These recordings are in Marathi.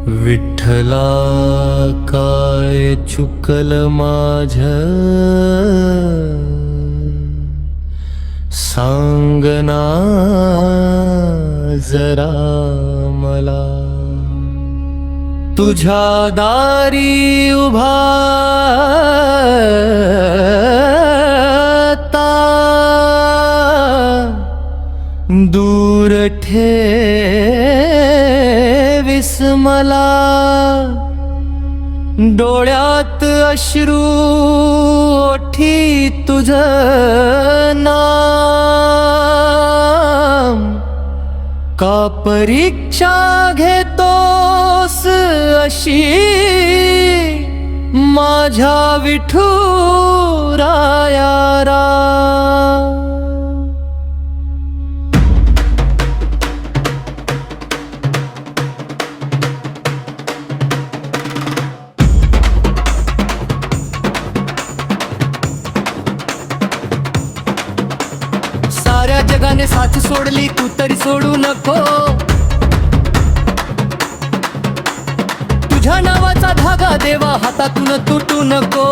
विठ्ठला काय चुकल माझं सांगना जरा मला। तुझ्या दारी उभा ता दूर ठेवीस मला। डोळ्यात अश्रू ओठी तुझं नाम। का परीक्षा घेतोस अशी माझ्या विठुराया राम। साऱ्या जगाने साथ सोडली तू तरी सोडू नको। तुझ्या नावाचा धागा देवा हातातून तुटू नको।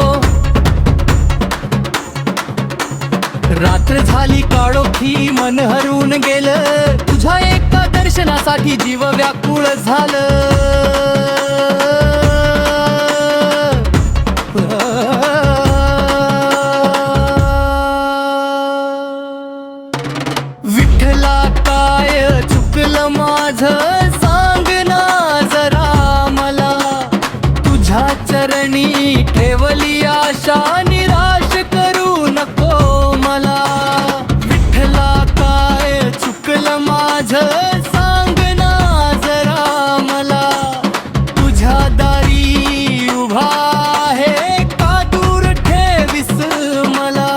रात्र झाली काळोखी मन हरवून गेलं। तुझ्या एका दर्शनासाठी जीव व्याकुळ झालं। विठ्ठला काय चुकलं माझं सांगना जरा मला। तुझ्या चरणी ठेवली आशा निराश करू नको मला। विठ्ठला काय चुकलं माझं सांगना जरा मला। तुझ्या दारी उभा आहे का दूर ठेवीस मला।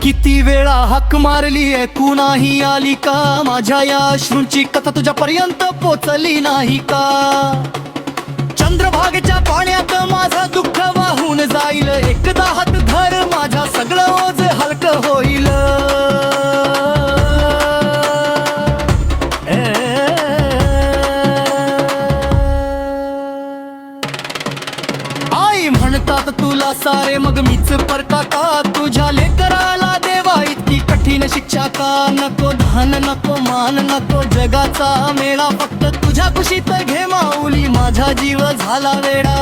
किती वेळा हाक मारली ऐकू नाही आली का। माझ्या या अश्रूंची कथा तुझ्यापर्यंत पोचली नाही का। चंद्रभागेच्या पाण्यात माझं दुःख वाहून जाईल। एकदा हात धर माझ्या सगळं ओझ हलकं होईल। आई म्हणतात तुला सारे मग मीच परका का। तुझ्या लेकराला देवा इतकी कठीण शिक्षा का। नको धान नको मान नको जगाचा मेळा। फक्त तुझ्या कुशीत घे माऊली माझा जीव झाला वेडा।